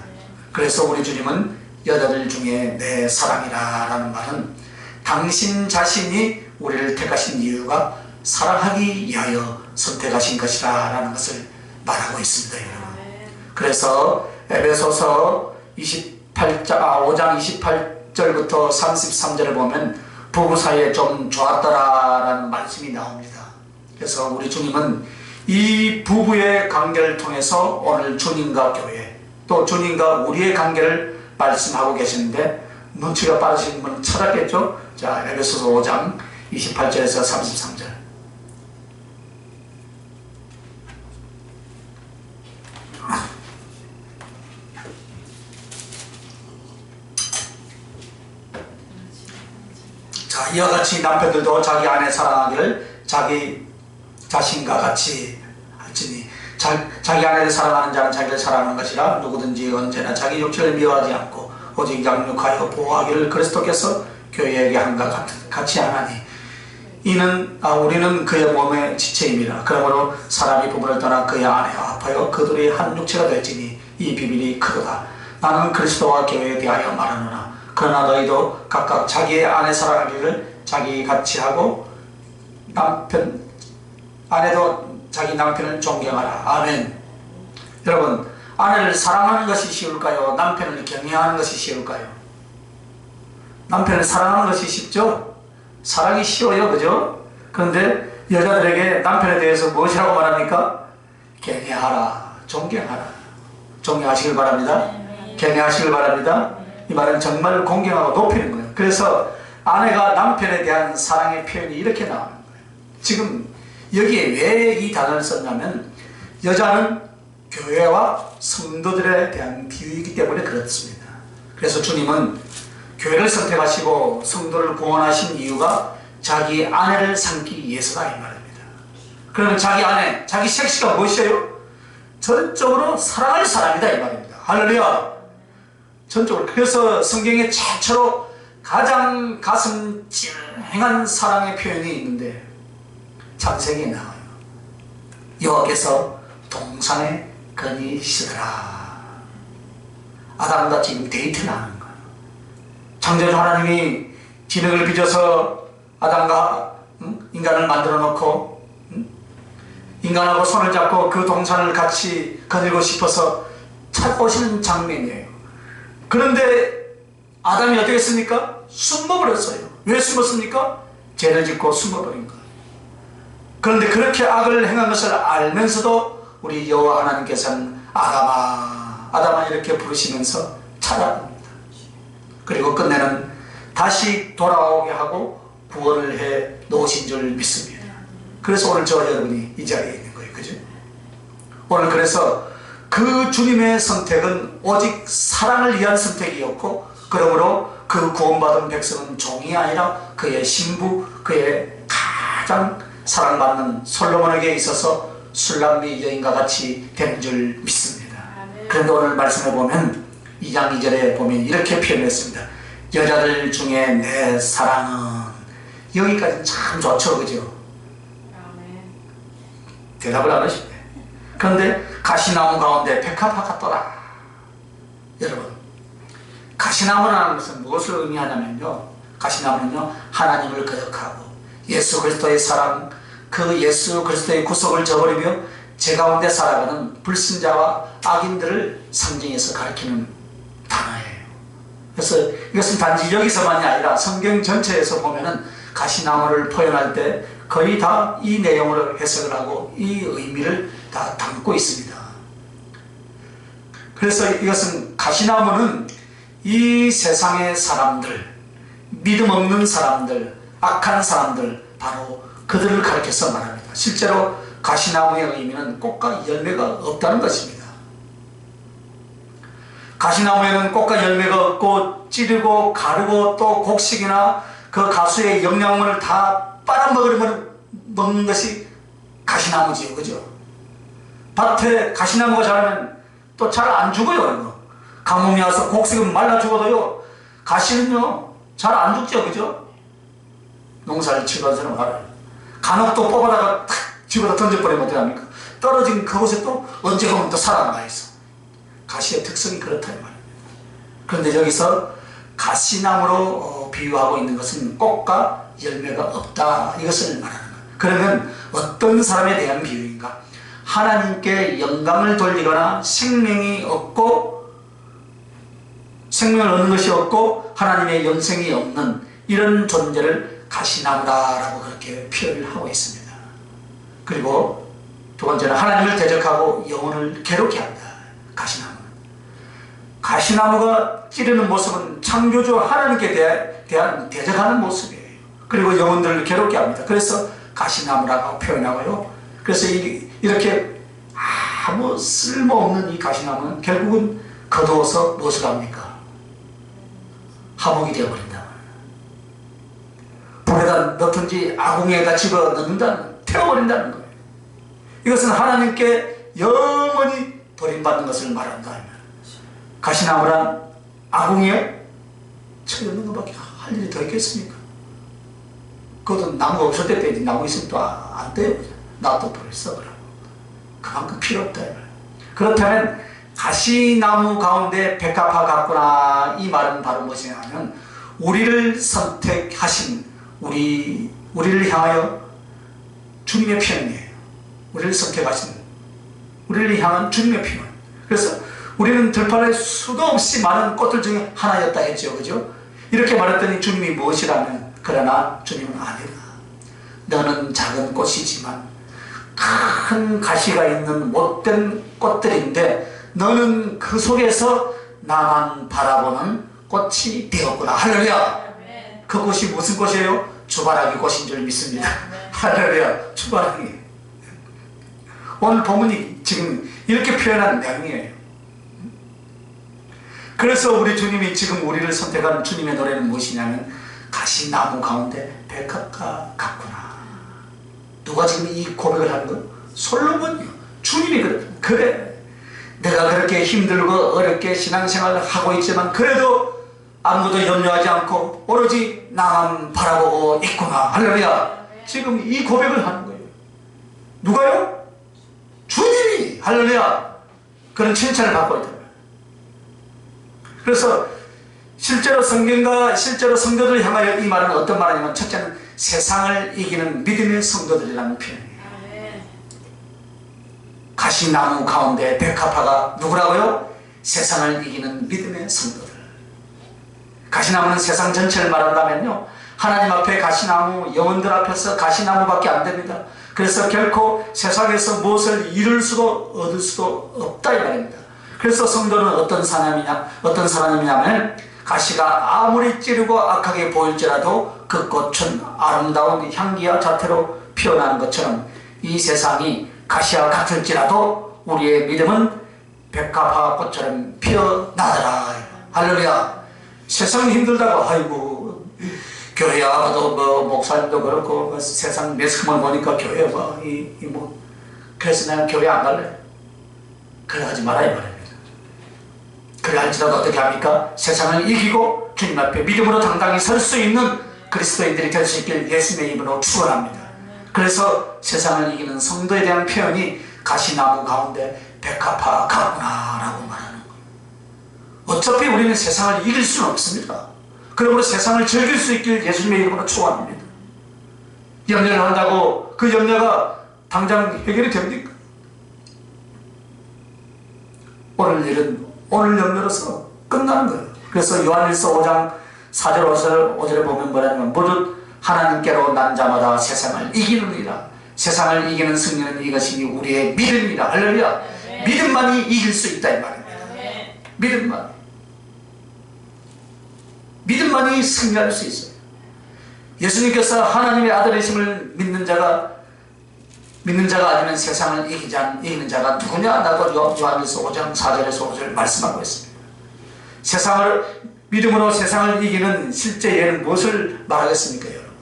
그래서 우리 주님은 여자들 중에 내 사랑이라 라는 말은 당신 자신이 우리를 택하신 이유가 사랑하기 위하여 선택하신 것이라 라는 것을 말하고 있습니다 여러분. 그래서 에베소서 5장 28절부터 33절을 보면 부부 사이에 좀 좋았더라 라는 말씀이 나옵니다. 그래서 우리 주님은 이 부부의 관계를 통해서 오늘 주님과 교회, 또 주님과 우리의 관계를 말씀하고 계시는데, 눈치가 빠르신 분은 찾았겠죠? 자, 에베소서 5장 28절에서 33절. 자, 이와 같이 남편들도 자기 아내 사랑하기를 자기 자신과 같이 할지니, 자기 아내를 사랑하는 자는 자기를 사랑하는 것이라, 누구든지 언제나 자기 육체를 미워하지 않고 오직 양육하여 보호하기를 그리스도께서 교회에게 한과 같이 하나니 이는 우리는 그의 몸의 지체입니다. 그러므로 사람이 부모를 떠나 그의 아내와 합하여 그들이 한 육체가 될지니 이 비밀이 크도다. 나는 그리스도와 교회에 대하여 말하노라. 그러나 너희도 각각 자기의 아내 사랑하기를 자기 같이 하고 아내도 자기 남편을 존경하라. 아멘. 여러분, 아내를 사랑하는 것이 쉬울까요? 남편을 경외하는 것이 쉬울까요? 남편을 사랑하는 것이 쉽죠? 사랑이 쉬워요, 그죠? 그런데 여자들에게 남편에 대해서 무엇이라고 말합니까? 경외하라, 존경하라. 존경하시길 바랍니다. 경외하시길 바랍니다. 이 말은 정말 공경하고 높이는 거예요. 그래서 아내가 남편에 대한 사랑의 표현이 이렇게 나오는 거예요. 지금 여기에 왜 이 단어를 썼냐면 여자는 교회와 성도들에 대한 비유이기 때문에 그렇습니다. 그래서 주님은 교회를 선택하시고 성도를 구원하신 이유가 자기 아내를 삼기 위해서다 이 말입니다. 그러면 자기 아내, 자기 섹시가 무엇이에요? 전적으로 사랑할 사람이다 이 말입니다. 할렐루야. 전적으로. 그래서 성경에 최초로 가장 가슴 찡한 사랑의 표현이 있는데 창세기에 나와요. 여호와께서 동산에 거니시더라. 아담과 지금 데이트를 하는 거예요. 창조주 하나님이 지능을 빚어서 아담과 인간을 만들어 놓고 인간하고 손을 잡고 그 동산을 같이 거닐고 싶어서 찾아오시는 장면이에요. 그런데 아담이 어떻게 했습니까? 숨어버렸어요. 왜 숨었습니까? 죄를 짓고 숨어버린 거예요. 그런데 그렇게 악을 행한 것을 알면서도 우리 여호와 하나님께서는 아담아 이렇게 부르시면서 찾아옵니다. 그리고 끝내는 다시 돌아오게 하고 구원을 해 놓으신 줄 믿습니다. 그래서 오늘 저와 여러분이 이 자리에 있는 거예요. 그죠? 오늘 그래서 그 주님의 선택은 오직 사랑을 위한 선택이었고, 그러므로 그 구원받은 백성은 종이 아니라 그의 신부, 그의 가장 사랑받는 솔로몬에게 있어서 술람미 여인과 같이 되는 줄 믿습니다. 그런데 오늘 말씀해 보면 2장 2절에 보면 이렇게 표현했습니다. 여자들 중에 내 사랑은, 여기까지는 참 좋죠, 그죠? 대답을 안 하시네. 그런데 가시나무 가운데 백합화가 떠라. 여러분, 가시나무라는 것은 무엇을 의미하냐면요, 가시나무는요 하나님을 거역하고 예수 그리스도의 사랑, 그 예수 그리스도의 구속을 저버리며 제 가운데 살아가는 불신자와 악인들을 상징해서 가리키는 단어예요. 그래서 이것은 단지 여기서만이 아니라 성경 전체에서 보면은 가시나무를 표현할 때 거의 다 이 내용으로 해석을 하고 이 의미를 다 담고 있습니다. 그래서 이것은 가시나무는 이 세상의 사람들, 믿음 없는 사람들, 악한 사람들, 바로 그들을 가리켜서 말합니다. 실제로 가시나무의 의미는 꽃과 열매가 없다는 것입니다. 가시나무에는 꽃과 열매가 없고 찌르고 가르고 또 곡식이나 그 가수의 영양분을 다 빨아먹는 것이 가시나무지요. 그죠? 밭에 가시나무가 자라면 또 잘 안 죽어요. 가뭄이 와서 곡식은 말라 죽어도요, 가시는요 잘 안 죽죠. 그죠? 농사를 치고 하는 사람 알아요. 간혹도 뽑아다가 탁 집어다 던져버리면 어떻게 합니까? 떨어진 그곳에 또 언제 보면 또 살아남아 있어. 가시의 특성이 그렇다 이 말입니다. 그런데 여기서 가시나무로 비유하고 있는 것은 꽃과 열매가 없다, 이것을 말하는 거예요. 그러면 어떤 사람에 대한 비유인가? 하나님께 영광을 돌리거나 생명을 얻는 것이 없고 하나님의 영생이 없는 이런 존재를 가시나무다라고 그렇게 표현을 하고 있습니다. 그리고 두 번째는 하나님을 대적하고 영혼을 괴롭게 한다. 가시나무가 찌르는 모습은 창조주 하나님께 대한 대적하는 모습이에요. 그리고 영혼들을 괴롭게 합니다. 그래서 가시나무라고 표현하고요. 그래서 이렇게 아무 쓸모없는 이 가시나무는 결국은 거두어서 무엇을 합니까? 화목이 되어버린다. 불에다 넣든지 아궁이에다 집어 넣는다는, 태워버린다는 거예요. 이것은 하나님께 영원히 버림받는 것을 말한다. 가시나무란 아궁이에 쳐넣는 것밖에 할 일이 더 있겠습니까? 그것도 나무가 없을 때 빼지, 나무 있으면 또 안 떼요. 놔둬 버려, 써버려. 그만큼 필요 없다. 그렇다면 가시나무 가운데 백합화 같구나, 이 말은 바로 무엇이냐면 우리를 선택하신, 우리를 향하여 주님의 표현이에요. 우리를 선택하신, 우리를 향한 주님의 표현. 그래서 우리는 들판에 수도 없이 많은 꽃들 중에 하나였다 했죠. 그죠? 이렇게 말했더니 주님이 무엇이라면, 그러나 주님은 아니다. 너는 작은 꽃이지만 큰 가시가 있는 못된 꽃들인데 너는 그 속에서 나만 바라보는 꽃이 되었구나. 할렐루야. 그 꽃이 무슨 꽃이에요? 주바라기 꽃인 줄 믿습니다. 할렐루야. 주바라기. 오늘 본문이 지금 이렇게 표현한 내용이에요. 그래서 우리 주님이 지금 우리를 선택한 주님의 노래는 무엇이냐면 가시나무 가운데 백합과 같구나. 누가 지금 이 고백을 하는 거예요? 솔로몬이요. 주님이 그래. 내가 그렇게 힘들고 어렵게 신앙생활을 하고 있지만 그래도 아무도 염려하지 않고 오로지 나만 바라보고 있구나. 할렐루야. 지금 이 고백을 하는 거예요. 누가요? 주님이. 할렐루야. 그런 칭찬을 받고 있다. 그래서 실제로 성도들을 향하여 이 말은 어떤 말이냐면, 첫째는 세상을 이기는 믿음의 성도들이라는 표현이에요. 가시나무 가운데 백합화가 누구라고요? 세상을 이기는 믿음의 성도들. 가시나무는 세상 전체를 말한다면요, 하나님 앞에 가시나무, 영혼들 앞에서 가시나무밖에 안 됩니다. 그래서 결코 세상에서 무엇을 이룰 수도 얻을 수도 없다 이 말입니다. 그래서 성도는 어떤 사람이냐면 가시가 아무리 찌르고 악하게 보일지라도 그 꽃은 아름다운 향기와 자태로 피어나는 것처럼 이 세상이 가시와 같을지라도 우리의 믿음은 백합화 꽃처럼 피어나더라. 할렐루야. 세상 힘들다고 아이고 교회 와도 뭐 목사님도 그렇고 세상 매스컴을 보니까 교회 와 그래서 내가 교회 안 갈래. 그래 하지 말아야 말입니다. 그래 할지라도 어떻게 합니까? 세상을 이기고 주님 앞에 믿음으로 당당히 설 수 있는 그리스도인들이 될 수 있길 예수님의 이름으로 축원합니다. 그래서 세상을 이기는 성도에 대한 표현이 가시나무 가운데 백합화 같구나 라고 말하는 거예요. 어차피 우리는 세상을 이길 수는 없습니다. 그러므로 세상을 즐길 수 있길 예수님의 이름으로 축원합니다. 염려를 한다고 그 염려가 당장 해결이 됩니까? 오늘 일은 오늘 염려로서 끝나는 거예요. 그래서 요한일서 5장 4절 5절에 보면 뭐라냐면 모두 하나님께로 난 자마다 세상을 이기느니라. 세상을 이기는 승리는 이것이 우리의 믿음이라. 할렐루야. 믿음만이 이길 수 있다 이 말입니다. 믿음만이 승리할 수 있어요. 예수님께서 하나님의 아들이심을 믿는 자가 아니면 세상을 이기는 자가 누구냐? 라고 요한일서 5장 4절에서 5절 말씀하고 있습니다. 믿음으로 세상을 이기는 실제 예는 무엇을 말하겠습니까, 여러분?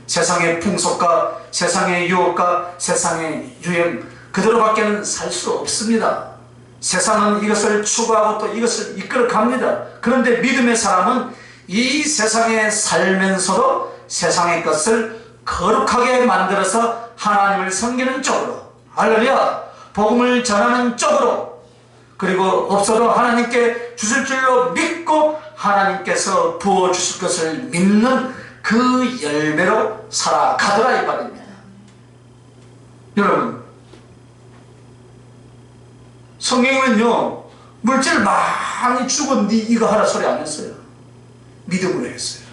세상의 풍속과 세상의 유혹과 세상의 유행, 그대로밖에는 살 수 없습니다. 세상은 이것을 추구하고 또 이것을 이끌어 갑니다. 그런데 믿음의 사람은 이 세상에 살면서도 세상의 것을 거룩하게 만들어서 하나님을 섬기는 쪽으로, 할렐루야, 복음을 전하는 쪽으로, 그리고 없어도 하나님께 주실 줄로 믿고 하나님께서 부어주실 것을 믿는 그 열매로 살아가더라 이 말입니다. 여러분, 성경은요 물질 많이 주고 네 이거 하라 소리 안 했어요. 믿음으로 했어요.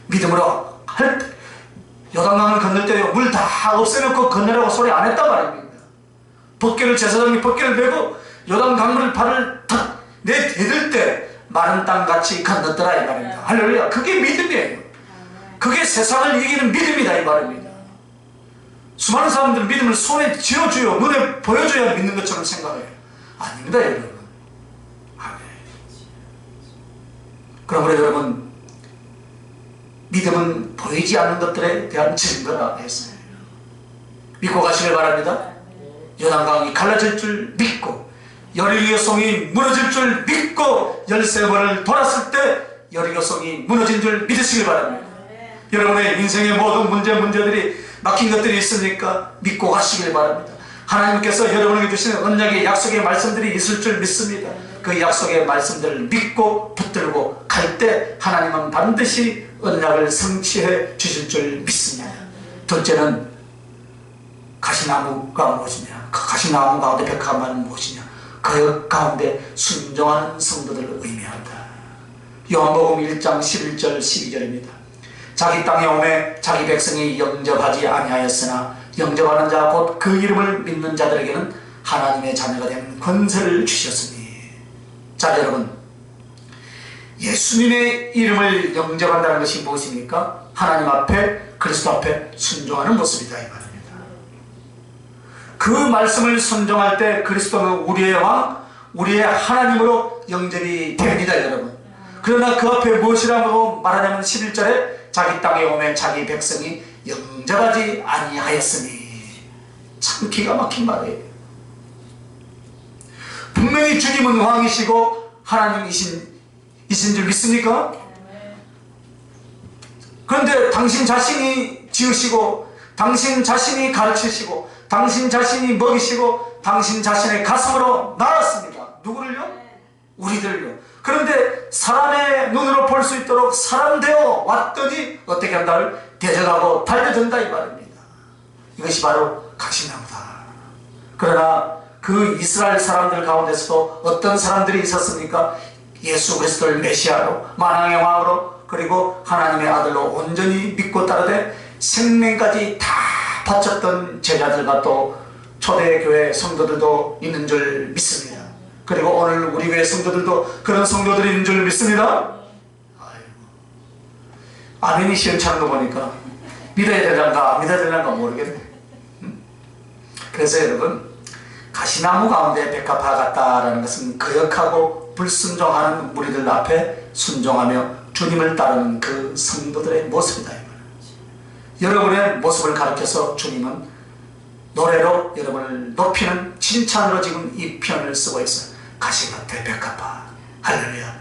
믿음으로 할 때, 요단강을 건널 때 물 다 없애놓고 건너라고 소리 안 했단 말입니다. 제사장이 벗개를 메고 요단 강물을 발을 탁 내디딜 때 마른 땅같이 건넜더라 이 말입니다. 할렐루야. 그게 믿음이에요. 그게 세상을 이기는 믿음이다 이 말입니다. 수많은 사람들은 믿음을 손에 쥐어줘요, 눈에 보여줘야 믿는 것처럼 생각해요. 아닙니다 여러분. 그러므로 여러분, 믿음은 보이지 않는 것들에 대한 증거라 했어요. 믿고 가시길 바랍니다. 요단강이 갈라질 줄 믿고 여리고의 성이 무너질 줄 믿고 13번을 돌았을 때 여리고성이 무너진 줄 믿으시길 바랍니다. 여러분의 인생의 모든 문제들이 막힌 것들이 있으니까 믿고 가시길 바랍니다. 하나님께서 여러분에게 주시는 언약의 약속의 말씀들이 있을 줄 믿습니다. 그 약속의 말씀들을 믿고 붙들고 갈 때 하나님은 반드시 언약을 성취해 주실 줄 믿습니다. 둘째는 가시나무가 무엇이냐, 그 가시나무 가운데 백합화는 무엇이냐, 그 가운데 순종하는 성도들을 의미한다. 요한복음 1장 11절 12절입니다. 자기 땅에 오매 자기 백성이 영접하지 아니하였으나 영접하는 자 곧 그 이름을 믿는 자들에게는 하나님의 자녀가 되는 권세를 주셨으니. 자, 여러분, 예수님의 이름을 영접한다는 것이 무엇입니까? 하나님 앞에, 그리스도 앞에 순종하는 모습이다 이 말입니다. 그 말씀을 순종할 때 그리스도는 우리의 왕, 우리의 하나님으로 영접이 됩니다, 여러분. 그러나 그 앞에 무엇이라고 말하냐면 11절에 자기 땅에 오면 자기 백성이 영접하지 아니하였으니. 참 기가 막힌 말이에요. 분명히 주님은 왕이시고 하나님이신 줄 믿습니까? 그런데 당신 자신이 지으시고 당신 자신이 가르치시고 당신 자신이 먹이시고 당신 자신의 가슴으로 낳았습니다. 누구를요? 우리들요. 그런데 사람의 눈으로 볼 수 있도록 사람 되어 왔더니 어떻게 한다를 대적하고 달려든다 이 말입니다. 이것이 바로 가시나무다. 그러나 그 이스라엘 사람들 가운데서도 어떤 사람들이 있었습니까? 예수 그리스도를 메시아로, 만왕의 왕으로, 그리고 하나님의 아들로 온전히 믿고 따르되 생명까지 다 바쳤던 제자들과 또 초대교회 성도들도 있는 줄 믿습니다. 그리고 오늘 우리 교회 성도들도 그런 성도들이 있는 줄 믿습니다. 아멘이 시원찮은 거 보니까 믿어야 될란가 안 믿어야 될란가 모르겠네. 그래서 여러분, 가시나무 가운데 백합화 같다라는 것은 거역하고 불순종하는 무리들 앞에 순종하며 주님을 따르는 그 성도들의 모습이다. 여러분의 모습을 가르쳐서 주님은 노래로 여러분을 높이는 칭찬으로 지금 이 표현을 쓰고 있어요. 가시밭에 백합화, 할렐루야.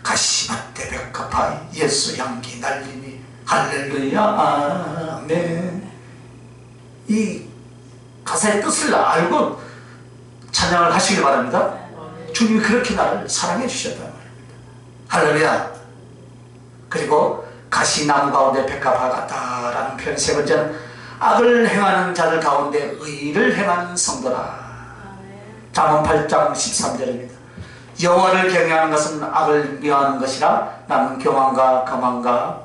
가시밭에 백합화, 예수 향기 날리니 할렐루야, 아멘. 이 가사의 뜻을 알고 찬양을 하시길 바랍니다. 주님이 그렇게 나를 사랑해 주셨단 말입니다. 할렐루야. 그리고 가시나무 가운데 백합화 같다라는 표현 세 번째는 악을 행하는 자들 가운데 의를 행하는 성도라. 잠언 8장 13절입니다. 여호와를 경외하는 것은 악을 미워하는 것이라 나는 교만과 거만과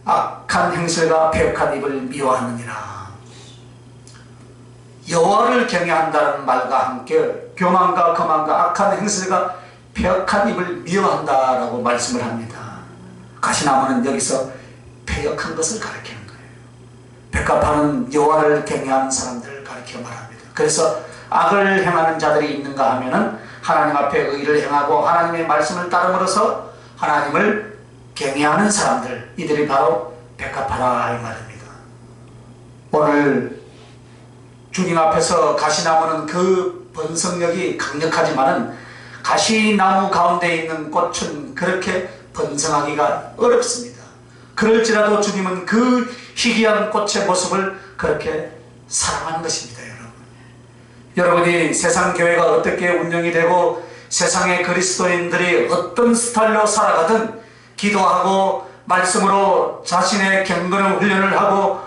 악한 행실과 폐역한 입을 미워하느니라. 여호와를 경외한다는 말과 함께 교만과 거만과 악한 행실과 폐역한 입을 미워한다라고 말씀을 합니다. 가시나무는 여기서 폐역한 것을 가리키는 거예요. 백합화는 여호와를 경외하는 사람들을 가리켜 말합니다. 그래서 악을 행하는 자들이 있는가 하면은 하나님 앞에 의를 행하고 하나님의 말씀을 따름으로써 하나님을 경외하는 사람들, 이들이 바로 백합화라 이 말입니다. 오늘 주님 앞에서 가시나무는 그 번성력이 강력하지만은 가시나무 가운데 있는 꽃은 그렇게 번성하기가 어렵습니다. 그럴지라도 주님은 그 희귀한 꽃의 모습을 그렇게 사랑하는 것입니다. 여러분이 세상 교회가 어떻게 운영이 되고 세상의 그리스도인들이 어떤 스타일로 살아가든 기도하고 말씀으로 자신의 경건의 훈련을 하고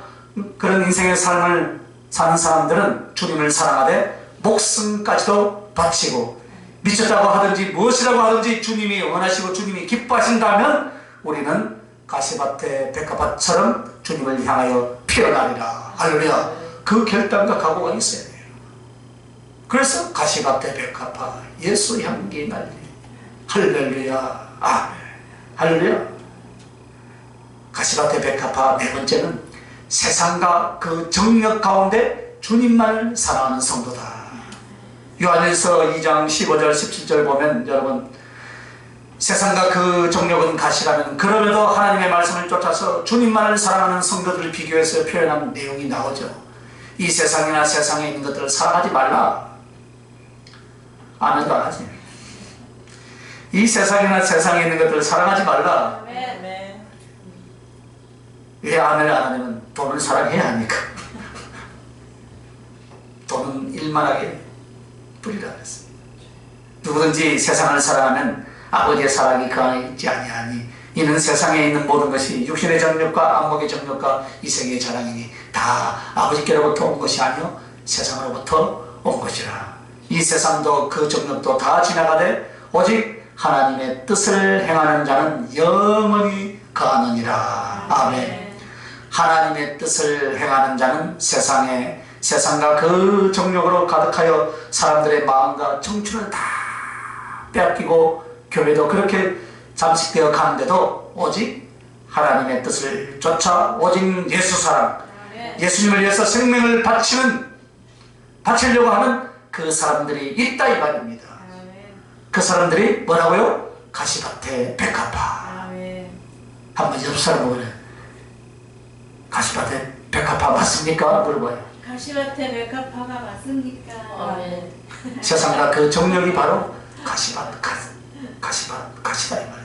그런 인생의 삶을 사는 사람들은 주님을 사랑하되 목숨까지도 바치고 미쳤다고 하든지 무엇이라고 하든지 주님이 원하시고 주님이 기뻐하신다면 우리는 가시밭의 백합화처럼 주님을 향하여 피어나리라. 할렐루야. 그 결단과 각오가 있어야 돼요. 그래서 가시밭의 백합화, 예수 향기 날리. 할렐루야. 아멘. 할렐루야. 가시밭의 백합화 네 번째는 세상과 그 정력 가운데 주님만 사랑하는 성도다. 요한일서 2장 15절 17절 보면 여러분, 세상과 그 정력은 가시라면 그럼에도 하나님의 말씀을 쫓아서 주님만을 사랑하는 성도들을 비교해서 표현한 내용이 나오죠. 이 세상이나 세상에 있는 것들을 사랑하지 말라. 아멘도 안 하지. 이 세상이나 세상에 있는 것들을 사랑하지 말라. 아멘. 왜 아멘을 안 하냐면 돈을 사랑해야 하니까. 돈은 일만하게 뿌리라 그랬습니다. 누구든지 세상을 사랑하면 아버지의 사랑이 그 안에 있지 아니하니 이는 세상에 있는 모든 것이 육신의 정욕과 안목의 정욕과 이 세계의 자랑이니 다 아버지께로부터 온 것이 아니요 세상으로부터 온 것이라. 이 세상도 그 정욕도 다 지나가되 오직 하나님의 뜻을 행하는 자는 영원히 거하느니라. 아멘. 하나님의 뜻을 행하는 자는 세상과 그 정욕으로 가득하여 사람들의 마음과 청춘을 다 빼앗기고 교회도 그렇게 잠식되어 가는데도 오직 하나님의 뜻을 쫓아 오직 예수 사랑, 예수님을 위해서 생명을 바치려고 하는 그 사람들이 있다 이 말입니다. 그 사람들이 뭐라고요? 가시밭에 백합화. 한번 옆 사람 보면 가시밭에 백합화 맞습니까? 물어봐요. 가시밭에 백합화가 맞습니까? 세상과 그 정력이 바로 가시밭 이 말입니다.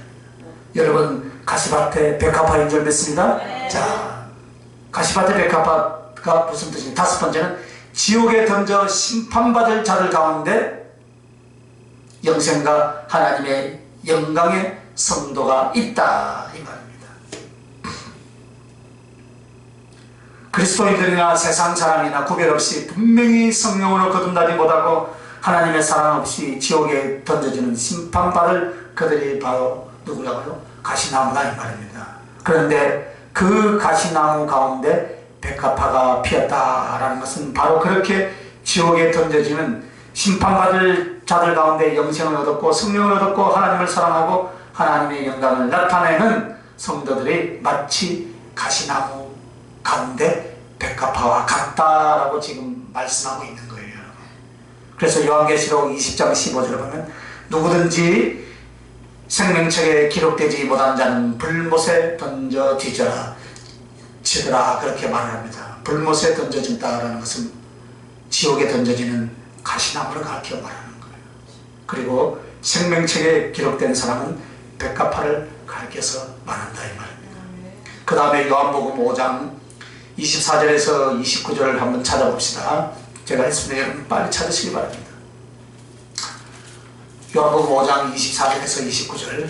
여러분 가시밭에 백합화인 줄 믿습니다. 자, 가시밭에 백합화가 무슨 뜻이냐? 다섯 번째는 지옥에 던져 심판받을 자들 가운데 영생과 하나님의 영광의 성도가 있다 이 말입니다. 그리스도인들이나 세상 사람이나 구별 없이 분명히 성령으로 거듭나지 못하고 하나님의 사랑 없이 지옥에 던져지는 심판받을 그들이 바로 누구라고요? 가시나무다 이 말입니다. 그런데 그 가시나무 가운데 백합화가 피었다라는 것은 바로 그렇게 지옥에 던져지는 심판받을 자들 가운데 영생을 얻었고 성령을 얻었고 하나님을 사랑하고 하나님의 영광을 나타내는 성도들이 마치 가시나무 가운데 백합화와 같다라고 지금 말씀하고 있는 거예요. 그래서 요한계시록 20장 15절을 보면 누구든지 생명책에 기록되지 못한 자는 불못에 던져지더라 그렇게 말을 합니다. 불못에 던져진다라는 것은 지옥에 던져지는 가시나무를 가르쳐 말하는 거예요. 그리고 생명책에 기록된 사람은 백합화를 가르쳐서 말한다 이 말입니다. 그 다음에 요한복음 5장 24절에서 29절을 한번 찾아봅시다. 제가 했습니다. 여러분 빨리 찾으시기 바랍니다. 요한복음 5장 24절에서 29절.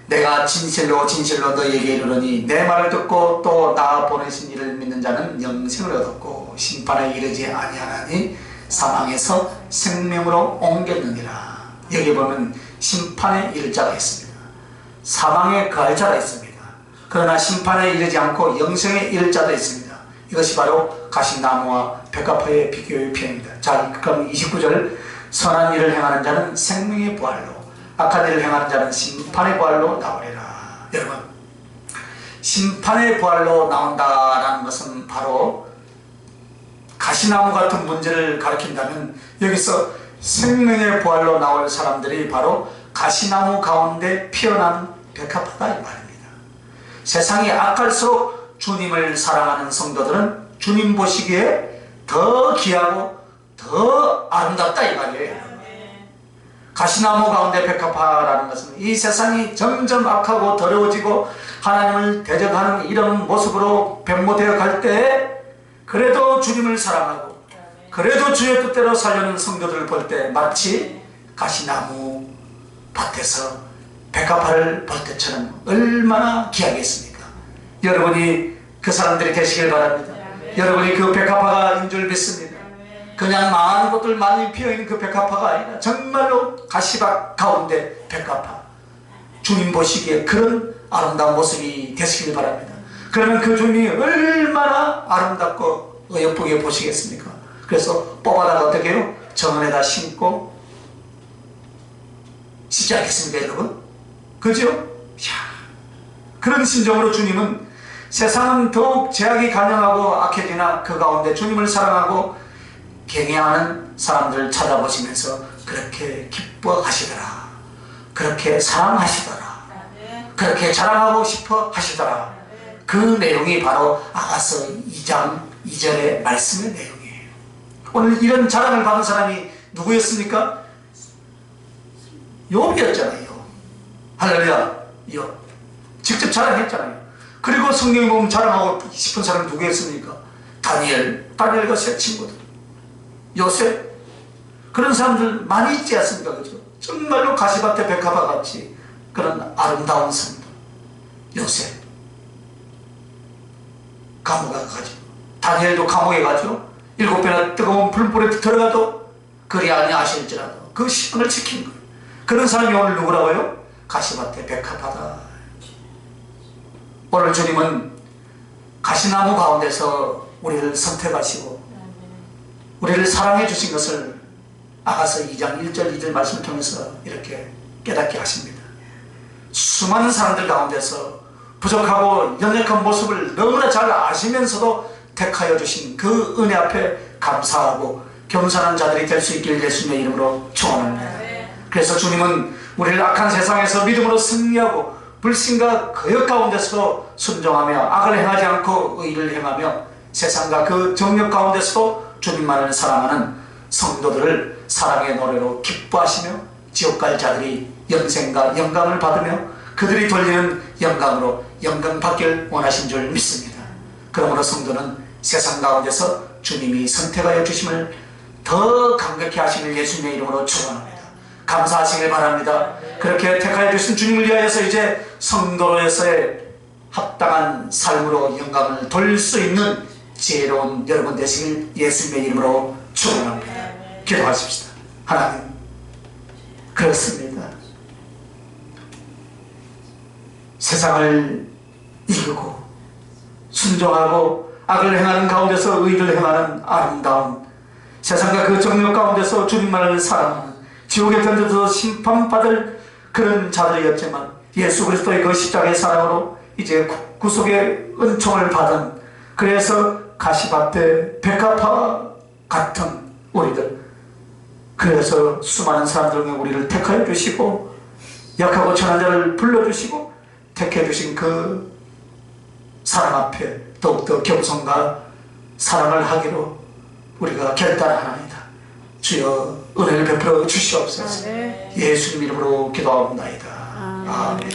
내가 진실로 진실로 너희에게 이르노니 내 말을 듣고 또 나 보내신 이를 믿는 자는 영생을 얻었고 심판에 이르지 아니하나니 사망에서 생명으로 옮겼느니라. 여기 보면 심판에 이를 자가 있습니다. 사망에 거할 자가 있습니다. 그러나 심판에 이르지 않고 영생에 이를 자도 있습니다. 이것이 바로 가시나무와 백합화의 비교의 표현입니다. 자, 그럼 29절 선한 일을 행하는 자는 생명의 부활로 악한 일을 행하는 자는 심판의 부활로 나오리라. 여러분 심판의 부활로 나온다라는 것은 바로 가시나무 같은 문제를 가리킨다면 여기서 생명의 부활로 나올 사람들이 바로 가시나무 가운데 피어난 백합화다 이 말입니다. 세상이 악할수록 주님을 사랑하는 성도들은 주님 보시기에 더 귀하고 더 아름답다 이 말이에요. 가시나무 가운데 백합화라는 것은 이 세상이 점점 악하고 더러워지고 하나님을 대적하는 이런 모습으로 변모되어 갈 때 그래도 주님을 사랑하고 그래도 주의 뜻대로 살려는 성도들을 볼 때 마치 가시나무 밭에서 백합화를 볼 때처럼 얼마나 귀하겠습니까? 여러분이 그 사람들이 되시길 바랍니다. 여러분이 그 백합화가 줄 믿습니다. 그냥 많은 곳들 많이 피어있는 그 백합화가 아니라 정말로 가시밭 가운데 백합화, 주님 보시기에 그런 아름다운 모습이 되시길 바랍니다. 그러면 그 주님이 얼마나 아름답고 예쁘게 보시겠습니까? 그래서 뽑아다가 어떻게 해요? 정원에다 심고 심지 않겠습니까 여러분? 그죠? 그런 심정으로 주님은 세상은 더욱 죄악이 간영하고 악해지나 그 가운데 주님을 사랑하고 경외하는 사람들을 찾아보시면서 그렇게 기뻐하시더라, 그렇게 사랑하시더라, 그렇게 자랑하고 싶어 하시더라. 그 내용이 바로 아가서 2장 2절의 말씀의 내용이에요. 오늘 이런 자랑을 받은 사람이 누구였습니까? 욥이었잖아요. 할렐루야. 욥. 직접 자랑했잖아요. 그리고 성경에 보면 자랑하고 싶은 사람이 누구였습니까? 다니엘과 세 친구들, 요셉. 그런 사람들 많이 있지 않습니까? 그죠? 정말로 가시밭에 백합화 같이 그런 아름다운 성도. 요셉. 감옥에 가죠. 다니엘도 감옥에 가죠. 7배나 뜨거운 불불에 들어가도 그리 아니하실지라도 그 시간을 지킨 거예요. 그런 사람이 오늘 누구라고요? 가시밭에 백합하다. 오늘 주님은 가시나무 가운데서 우리를 선택하시고 우리를 사랑해 주신 것을 아가서 2장 1절 2절 말씀을 통해서 이렇게 깨닫게 하십니다. 수많은 사람들 가운데서 부족하고 연약한 모습을 너무나 잘 아시면서도 택하여 주신 그 은혜 앞에 감사하고 겸손한 자들이 될 수 있기를 예수님의 이름으로 축원합니다. 그래서 주님은 우리를 악한 세상에서 믿음으로 승리하고 불신과 거역 가운데서도 순종하며 악을 행하지 않고 의를 행하며 세상과 그 정욕 가운데서도 주님만을 사랑하는 성도들을 사랑의 노래로 기뻐하시며 지옥 갈 자들이 영생과 영광을 받으며 그들이 돌리는 영광으로 영광 받기를 원하신 줄 믿습니다. 그러므로 성도는 세상 가운데서 주님이 선택하여 주심을 더 감격히 하시길 예수님의 이름으로 축원합니다. 감사하시길 바랍니다. 그렇게 택하여 주신 주님을 위하여서 이제 성도로서의 합당한 삶으로 영광을 돌릴 수 있는 지혜로운 여러분 되시길 예수님의 이름으로 축원합니다. 기도하십시다. 하나님, 그렇습니다. 세상을 이기고 순종하고 악을 행하는 가운데서 의를 행하는 아름다운 세상과 그 정욕 가운데서 주님만을 사랑하는 지옥에 던져서 심판받을 그런 자들이었지만 예수 그리스도의 그 십자가의 사랑으로 이제 구속의 은총을 받은, 그래서 가시밭에 백합화 같은 우리들, 그래서 수많은 사람들 중에 우리를 택하여 주시고 약하고 천한 자를 불러주시고 택해 주신 그 사랑 앞에 더욱더 겸손과 사랑을 하기로 우리가 결단하나이다. 주여 은혜를 베풀어 주시옵소서. 예수님 이름으로 기도하옵나이다. 아멘.